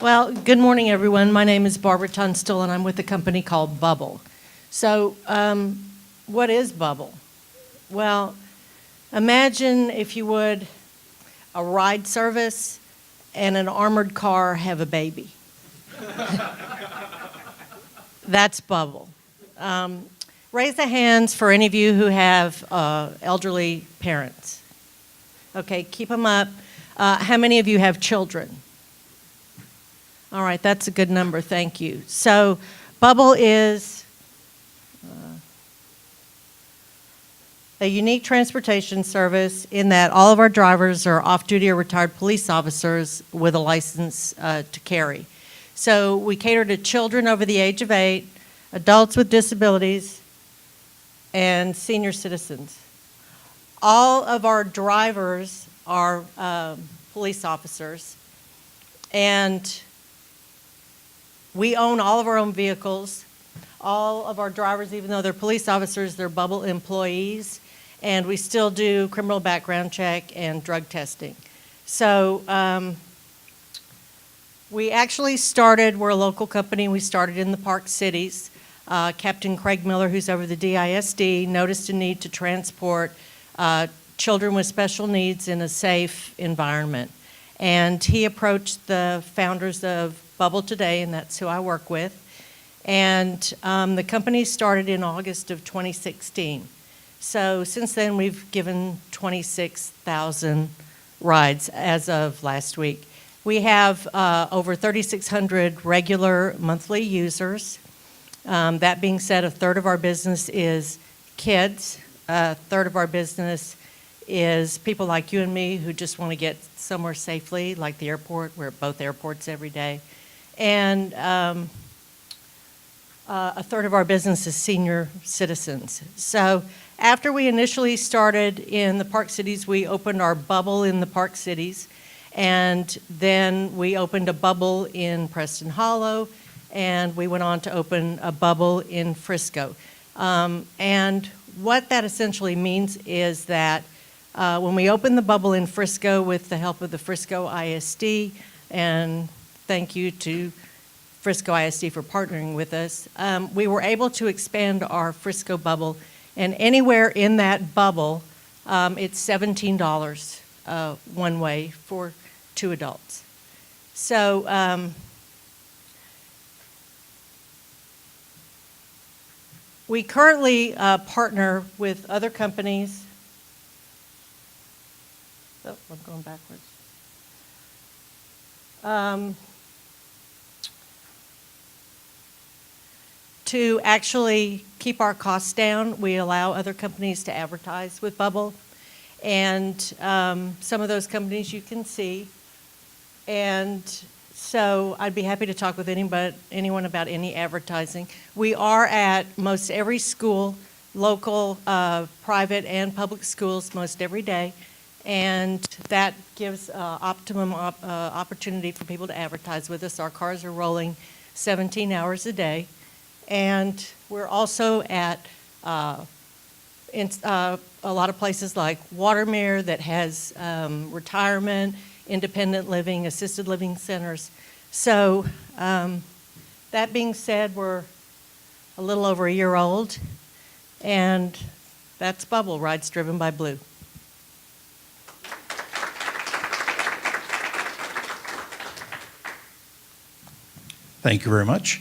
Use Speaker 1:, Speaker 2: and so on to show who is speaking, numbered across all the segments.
Speaker 1: Well, good morning, everyone. My name is Barbara Tunstall, and I'm with a company called Bubbl. So, what is Bubbl? Well, imagine, if you would, a ride service and an armored car have a baby. That's Bubbl. Raise the hands for any of you who have elderly parents. Okay, keep them up. How many of you have children? All right, that's a good number, thank you. So Bubbl is a unique transportation service in that all of our drivers are off-duty or retired police officers with a license to carry. So we cater to children over the age of 8, adults with disabilities, and senior citizens. All of our drivers are police officers, and we own all of our own vehicles. All of our drivers, even though they're police officers, they're Bubbl employees, and we still do criminal background check and drug testing. So we actually started, we're a local company, we started in the Park Cities. Captain Craig Miller, who's over the DISD, noticed a need to transport children with special needs in a safe environment. And he approached the founders of Bubbl today, and that's who I work with. And the company started in August of 2016. So since then, we've given 26,000 rides as of last week. We have over 3,600 regular monthly users. That being said, a third of our business is kids. A third of our business is people like you and me who just want to get somewhere safely, like the airport. We're at both airports every day. And a third of our business is senior citizens. So after we initially started in the Park Cities, we opened our Bubbl in the Park Cities, and then we opened a Bubbl in Preston Hollow, and we went on to open a Bubbl in Frisco. And what that essentially means is that when we opened the Bubbl in Frisco with the help of the Frisco ISD, and thank you to Frisco ISD for partnering with us, we were able to expand our Frisco Bubbl, and anywhere in that Bubbl, it's $17 one way for 2 adults. So we currently partner with other companies. Oh, I'm going backwards. To actually keep our costs down, we allow other companies to advertise with Bubbl. And some of those companies you can see. And so I'd be happy to talk with anyone about any advertising. We are at most every school, local, private, and public schools most every day. And that gives optimum opportunity for people to advertise with us. Our cars are rolling 17 hours a day. And we're also at a lot of places like Watermere that has retirement, independent living, assisted living centers. So that being said, we're a little over a year old, and that's Bubbl, Rides Driven by Blue.
Speaker 2: Thank you very much.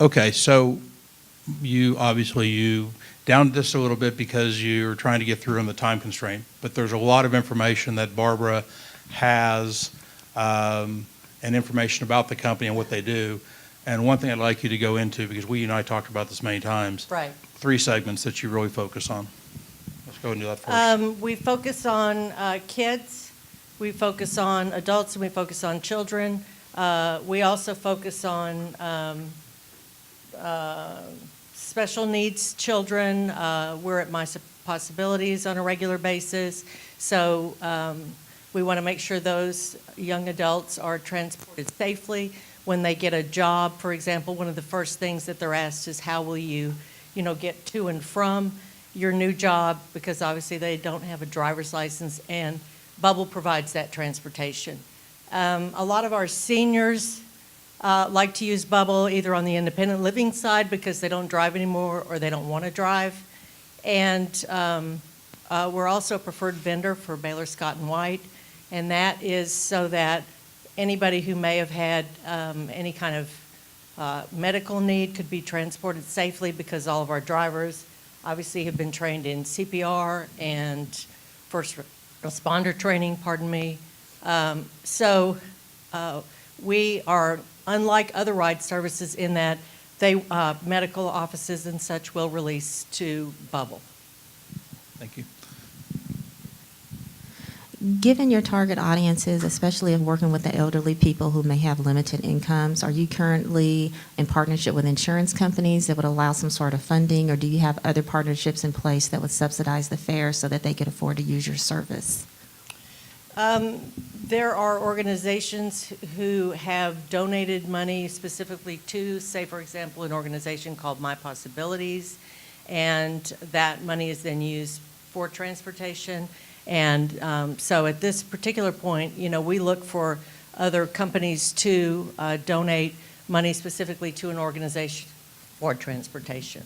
Speaker 2: Okay, so you downed this a little bit because you're trying to get through on the time constraint, but there's a lot of information that Barbara has and information about the company and what they do. And one thing I'd like you to go into, because you and I talked about this many times,
Speaker 1: Right.
Speaker 2: 3 segments that you really focus on. Let's go and do that first.
Speaker 1: We focus on kids, we focus on adults, and we focus on children. We also focus on special needs children. We're at My Possibilities on a regular basis. So we want to make sure those young adults are transported safely. When they get a job, for example, one of the first things that they're asked is, how will you get to and from your new job? Because obviously they don't have a driver's license, and Bubbl provides that transportation. A lot of our seniors like to use Bubbl either on the independent living side because they don't drive anymore or they don't want to drive. And we're also a preferred vendor for Baylor Scott and White, and that is so that anybody who may have had any kind of medical need could be transported safely, because all of our drivers obviously have been trained in CPR and first responder training, pardon me. So we are unlike other ride services in that they medical offices and such will release to Bubbl.
Speaker 2: Thank you.
Speaker 3: Given your target audiences, especially of working with the elderly people who may have limited incomes, are you currently in partnership with insurance companies that would allow some sort of funding, or do you have other partnerships in place that would subsidize the fare so that they could afford to use your service?
Speaker 1: There are organizations who have donated money specifically to, say, for example, an organization called My Possibilities, and that money is then used for transportation. And so at this particular point, we look for other companies to donate money specifically to an organization for transportation.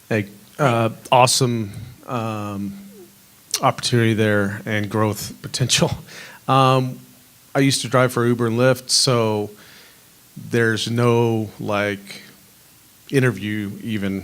Speaker 4: Hey, awesome opportunity there and growth potential. I used to drive for Uber and Lyft, so there's no interview even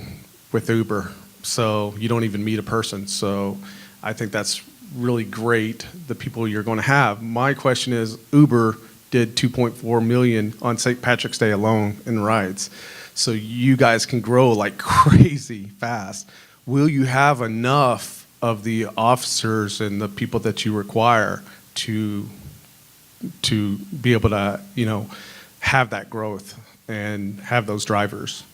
Speaker 4: with Uber. So you don't even meet a person. So I think that's really great, the people you're going to have. My question is, Uber did 2.4 million on St. Patrick's Day alone in rides. So you guys can grow like crazy fast. Will you have enough of the officers and the people that you require to be able to, have that growth and have those drivers?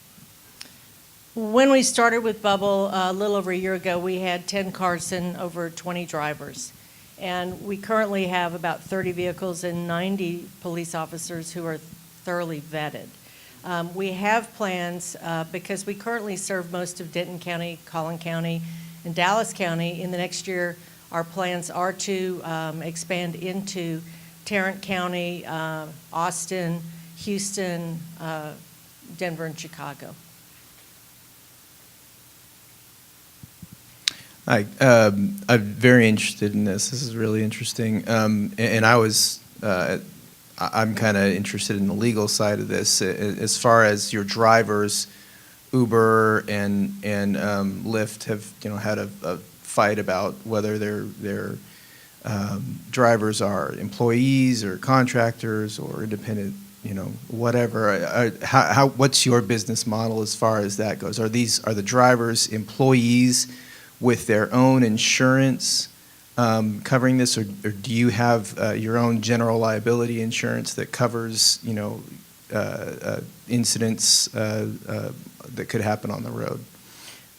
Speaker 1: When we started with Bubbl a little over a year ago, we had 10 cars and over 20 drivers. And we currently have about 30 vehicles and 90 police officers who are thoroughly vetted. We have plans, because we currently serve most of Denton County, Collin County, and Dallas County. In the next year, our plans are to expand into Tarrant County, Austin, Houston, Denver, and Chicago.
Speaker 5: Hi, I'm very interested in this. This is really interesting. And I'm kind of interested in the legal side of this. As far as your drivers, Uber and Lyft have had a fight about whether their drivers are employees or contractors or independent, whatever. What's your business model as far as that goes? Are the drivers employees with their own insurance covering this, or do you have your own general liability insurance that covers, incidents that could happen on the road?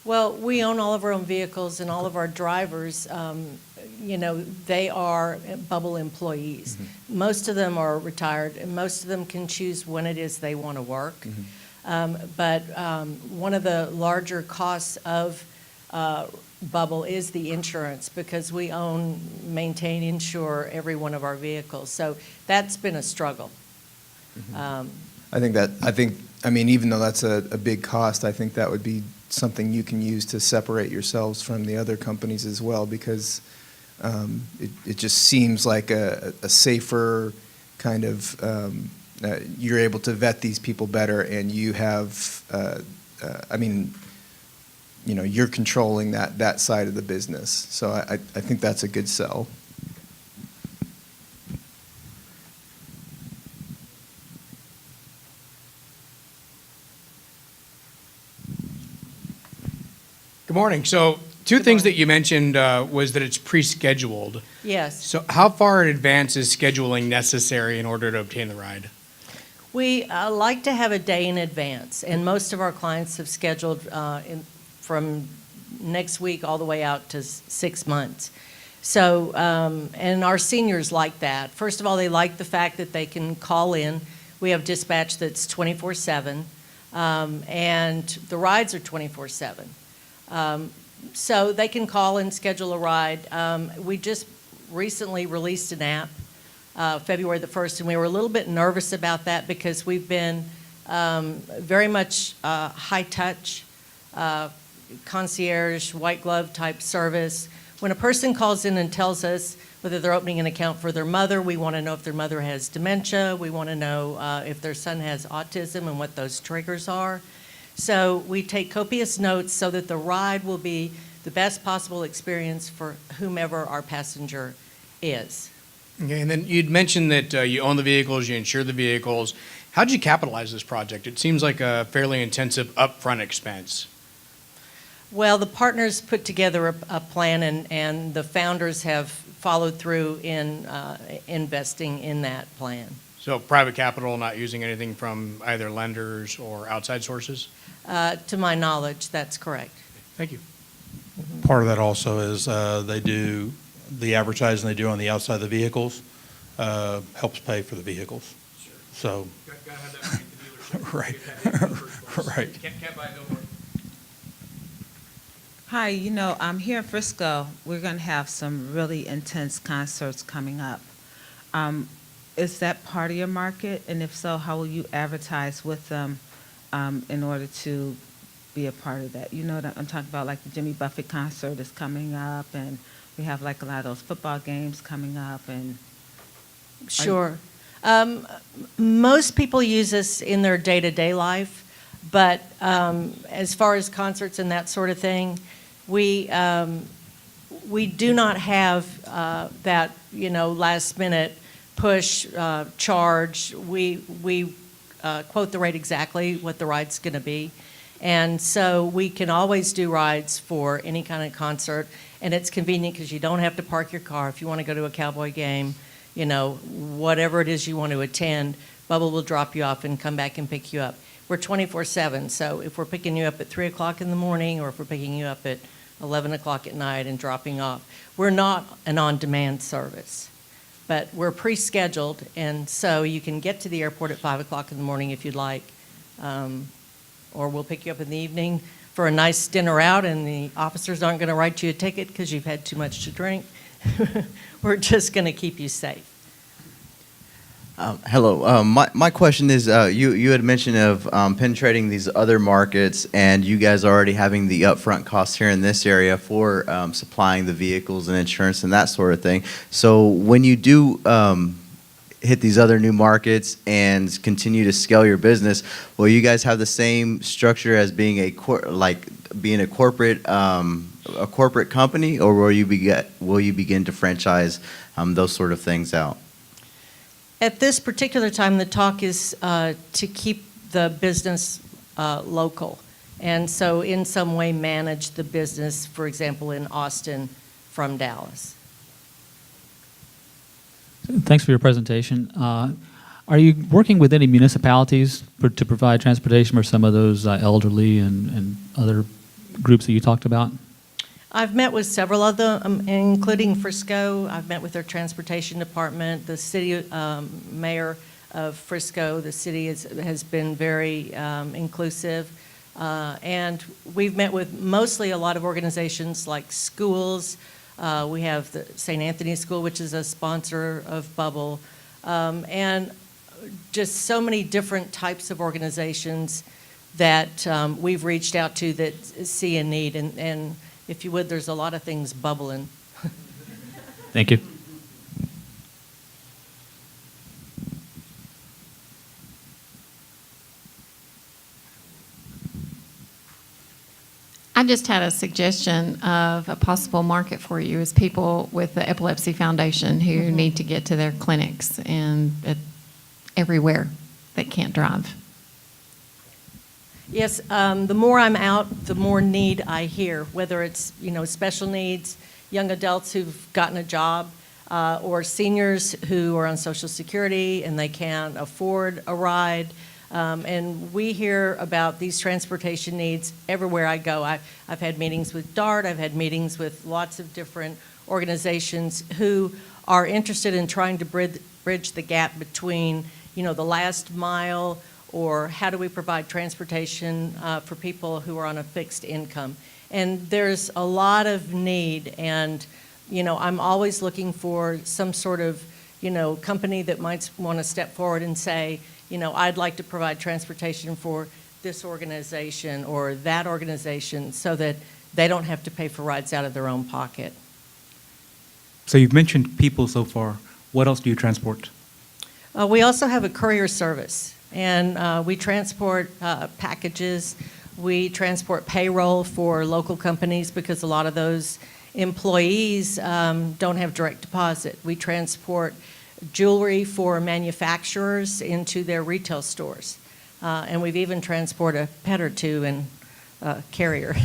Speaker 1: Well, we own all of our own vehicles, and all of our drivers, they are Bubbl employees.
Speaker 5: Mm-hmm.
Speaker 1: Most of them are retired, and most of them can choose when it is they want to work.
Speaker 5: Mm-hmm.
Speaker 1: But one of the larger costs of Bubbl is the insurance, because we own, maintain, insure every one of our vehicles. So that's been a struggle.
Speaker 5: Mm-hmm. Even though that's a big cost, I think that would be something you can use to separate yourselves from the other companies as well, because it just seems like a safer kind of, you're able to vet these people better, and you have, you're controlling that side of the business. So I think that's a good sell.
Speaker 6: Good morning. So two things that you mentioned was that it's pre-scheduled.
Speaker 1: Yes.
Speaker 6: So how far in advance is scheduling necessary in order to obtain the ride?
Speaker 1: We like to have a day in advance, and most of our clients have scheduled from next week all the way out to 6 months. So, and our seniors like that. First of all, they like the fact that they can call in. We have dispatch that's 24/7, and the rides are 24/7. So they can call and schedule a ride. We just recently released an app February the 1st, and we were a little bit nervous about that because we've been very much high touch, concierge, white glove type service. When a person calls in and tells us whether they're opening an account for their mother, we want to know if their mother has dementia. We want to know if their son has autism and what those triggers are. So we take copious notes so that the ride will be the best possible experience for whomever our passenger is.
Speaker 6: Okay, and then you'd mentioned that you own the vehicles, you insure the vehicles. How did you capitalize this project? It seems like a fairly intensive upfront expense.
Speaker 1: Well, the partners put together a plan, and the founders have followed through in investing in that plan.
Speaker 6: So private capital, not using anything from either lenders or outside sources?
Speaker 1: To my knowledge, that's correct.
Speaker 6: Thank you.
Speaker 2: Part of that also is they do, the advertising they do on the outside of the vehicles helps pay for the vehicles.
Speaker 6: Sure.
Speaker 2: So,
Speaker 6: Got to have that money at the dealership.
Speaker 2: Right.
Speaker 6: Get that vehicle first.
Speaker 2: Right.
Speaker 6: Can't buy a billboard.
Speaker 7: Hi, here in Frisco, we're going to have some really intense concerts coming up. Is that part of your market? And if so, how will you advertise with them in order to be a part of that? You know what I'm talking about, like the Jimmy Buffett concert is coming up, and we have like a lot of those football games coming up. And
Speaker 1: Sure. Most people use us in their day-to-day life, but as far as concerts and that sort of thing, we do not have that, last-minute push, charge. We quote the rate exactly what the ride's going to be. And so we can always do rides for any kind of concert, and it's convenient because you don't have to park your car. If you want to go to a Cowboy game, whatever it is you want to attend, Bubbl will drop you off and come back and pick you up. We're 24/7, so if we're picking you up at 3 o'clock in the morning or if we're picking you up at 11 o'clock at night and dropping off, we're not an on-demand service. But we're pre-scheduled, and so you can get to the airport at 5 o'clock in the morning if you'd like, or we'll pick you up in the evening for a nice dinner out, and the officers aren't going to write you a ticket because you've had too much to drink. We're just going to keep you safe.
Speaker 8: Hello. My question is, you had mentioned of penetrating these other markets, and you guys already having the upfront costs here in this area for supplying the vehicles and insurance and that sort of thing. So when you do hit these other new markets and continue to scale your business, will you guys have the same structure as being a corporate company, or will you begin to franchise those sort of things out?
Speaker 1: At this particular time, the talk is to keep the business local, and so in some way manage the business, for example, in Austin from Dallas.
Speaker 9: Thanks for your presentation. Are you working with any municipalities to provide transportation for some of those elderly and other groups that you talked about?
Speaker 1: I've met with several of them, including Frisco. I've met with their transportation department, the city mayor of Frisco. The city has been very inclusive. And we've met with mostly a lot of organizations like schools. We have the St. Anthony School, which is a sponsor of Bubbl, and just so many different types of organizations that we've reached out to that see a need. And if you would, there's a lot of things bubbling.
Speaker 9: Thank you.
Speaker 10: I just had a suggestion of a possible market for you is people with the Epilepsy Foundation who need to get to their clinics and everywhere that can't drive.
Speaker 1: Yes, the more I'm out, the more need I hear, whether it's, special needs, young adults who've gotten a job, or seniors who are on Social Security and they can't afford a ride. And we hear about these transportation needs everywhere I go. I've had meetings with DART, I've had meetings with lots of different organizations who are interested in trying to bridge the gap between, the last mile, or how do we provide transportation for people who are on a fixed income. And there's a lot of need, and I'm always looking for some sort of company that might want to step forward and say, I'd like to provide transportation for this organization or that organization so that they don't have to pay for rides out of their own pocket.
Speaker 11: So you've mentioned people so far. What else do you transport?
Speaker 1: We also have a courier service, and we transport packages. We transport payroll for local companies because a lot of those employees don't have direct deposit. We transport jewelry for manufacturers into their retail stores. And we've even transported a pet or two in a carrier.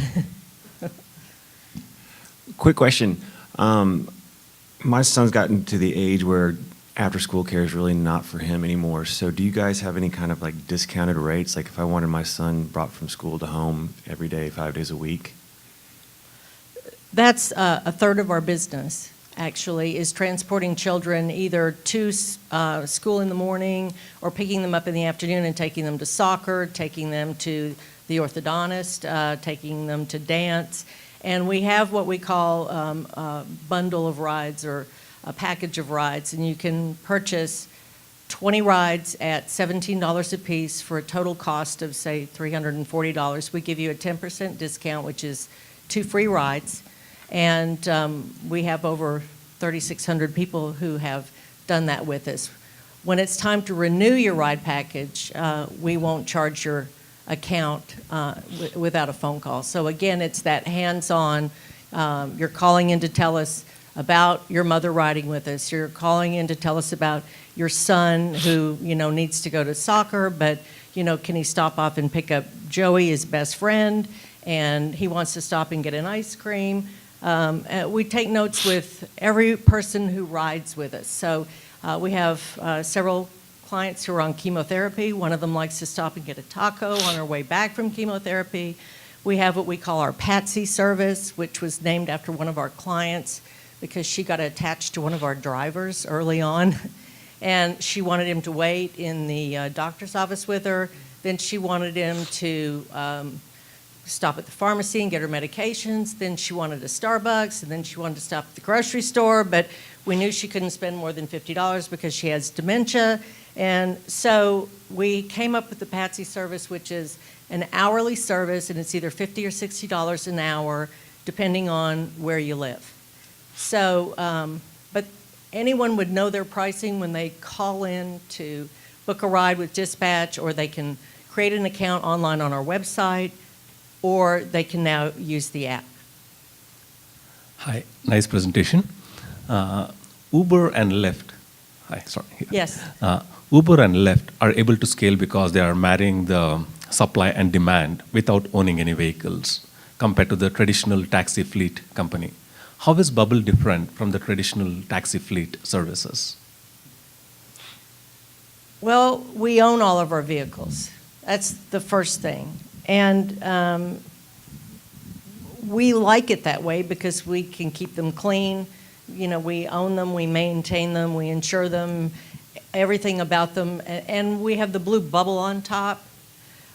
Speaker 12: Quick question. My son's gotten to the age where after-school care is really not for him anymore. So do you guys have any kind of like discounted rates? Like if I wanted my son brought from school to home every day, 5 days a week?
Speaker 1: That's a third of our business, actually, is transporting children either to school in the morning or picking them up in the afternoon and taking them to soccer, taking them to the orthodontist, taking them to dance. And we have what we call a bundle of rides or a package of rides, and you can purchase 20 rides at $17 a piece for a total cost of, say, $340. We give you a 10% discount, which is 2 free rides, and we have over 3,600 people who have done that with us. When it's time to renew your ride package, we won't charge your account without a phone call. So again, it's that hands-on. You're calling in to tell us about your mother riding with us. You're calling in to tell us about your son who, needs to go to soccer, but, can he stop off and pick up Joey, his best friend, and he wants to stop and get an ice cream. We take notes with every person who rides with us. So we have several clients who are on chemotherapy. One of them likes to stop and get a taco on her way back from chemotherapy. We have what we call our Patsy service, which was named after one of our clients because she got attached to one of our drivers early on. And she wanted him to wait in the doctor's office with her. Then she wanted him to stop at the pharmacy and get her medications. Then she wanted a Starbucks, and then she wanted to stop at the grocery store. But we knew she couldn't spend more than $50 because she has dementia. And so we came up with the Patsy service, which is an hourly service, and it's either $50 or $60 an hour, depending on where you live. So, but anyone would know their pricing when they call in to book a ride with dispatch, or they can create an account online on our website, or they can now use the app.
Speaker 13: Hi, nice presentation. Uber and Lyft. Hi, sorry.
Speaker 1: Yes.
Speaker 13: Uber and Lyft are able to scale because they are marrying the supply and demand without owning any vehicles compared to the traditional taxi fleet company. How is Bubbl different from the traditional taxi fleet services?
Speaker 1: Well, we own all of our vehicles. That's the first thing. And we like it that way because we can keep them clean. We own them, we maintain them, we insure them, everything about them. And we have the blue Bubbl on top.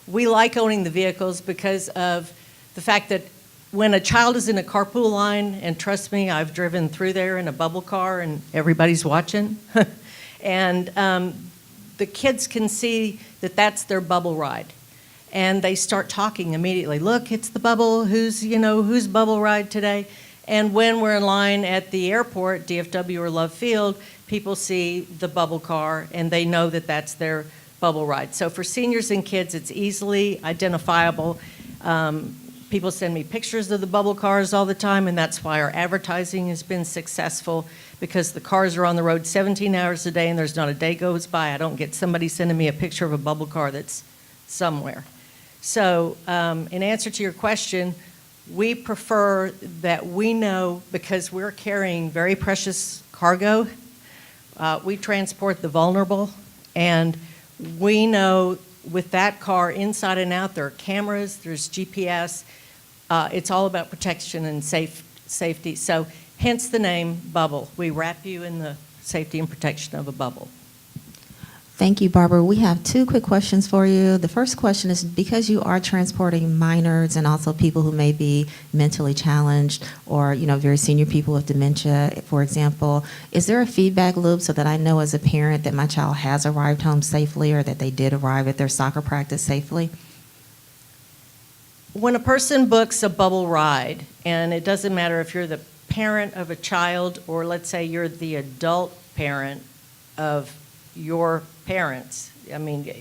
Speaker 1: We like owning the vehicles because of the fact that when a child is in a carpool line, and trust me, I've driven through there in a Bubbl car and everybody's watching, and the kids can see that that's their Bubbl ride. And they start talking immediately. Look, it's the Bubbl. Who's Bubbl ride today? And when we're in line at the airport, DFW or Love Field, people see the Bubbl car and they know that that's their Bubbl ride. So for seniors and kids, it's easily identifiable. People send me pictures of the Bubbl cars all the time, and that's why our advertising has been successful, because the cars are on the road 17 hours a day and there's not a day goes by I don't get somebody sending me a picture of a Bubbl car that's somewhere. So in answer to your question, we prefer that we know, because we're carrying very precious cargo, we transport the vulnerable, and we know with that car inside and out, there are cameras, there's GPS, it's all about protection and safety. So hence the name Bubbl. We wrap you in the safety and protection of a Bubbl.
Speaker 3: Thank you, Barbara. We have two quick questions for you. The first question is, because you are transporting minors and also people who may be mentally challenged or, very senior people with dementia, for example, is there a feedback loop so that I know as a parent that my child has arrived home safely or that they did arrive at their soccer practice safely?
Speaker 1: When a person books a Bubbl ride, and it doesn't matter if you're the parent of a child or let's say you're the adult parent of your parents, I mean,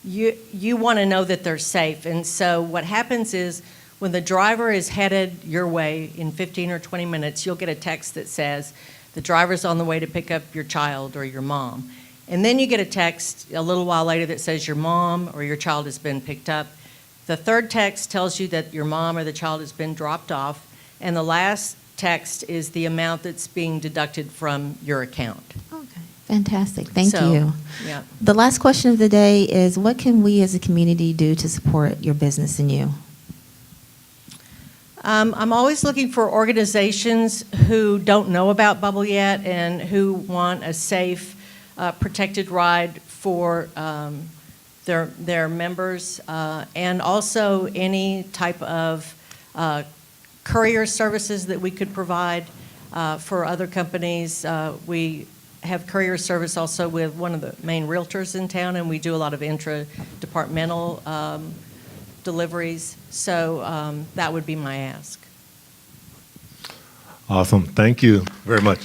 Speaker 1: you want to know that they're safe. And so what happens is when the driver is headed your way in 15 or 20 minutes, you'll get a text that says, the driver's on the way to pick up your child or your mom. And then you get a text a little while later that says your mom or your child has been picked up. The third text tells you that your mom or the child has been dropped off. And the last text is the amount that's being deducted from your account.
Speaker 3: Okay. Fantastic. Thank
Speaker 1: So,
Speaker 3: you.
Speaker 1: yeah.
Speaker 3: The last question of the day is, what can we as a community do to support your business and you?
Speaker 1: I'm always looking for organizations who don't know about Bubbl yet and who want a safe, protected ride for their members, and also any type of courier services that we could provide for other companies. We have courier service also with one of the main realtors in town, and we do a lot of intra-departmental deliveries. So that would be my ask.
Speaker 14: Awesome. Thank you very much.